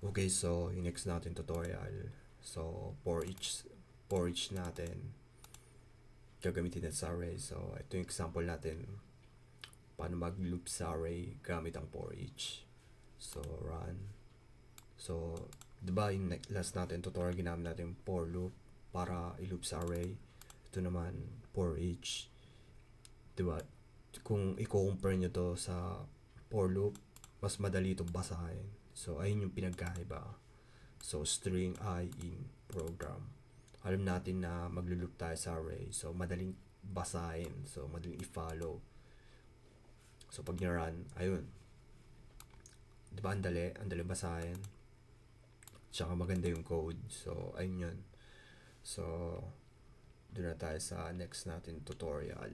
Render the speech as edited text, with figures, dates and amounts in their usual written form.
Okay, so yung next natin tutorial. So for each natin gagamitin natin sa array. So ito yung example natin paano mag-loop sa array gamit ang for each. So run. So diba yung last natin tutorial ginamit natin yung for loop para i-loop sa array. Ito naman for each. Diba? Kung i-compare nyo to sa for loop, mas madali itong basahin. So ayun yung pinagkaiba. So string I in program. Alam natin na maglo-loop tayo sa array. So madaling basahin. So madaling i-follow. So pag ni-run, ayun. Diba ang dali? Ang dali basahin. Tsaka maganda yung code. So ayun yun. So doon na tayo sa next natin tutorial.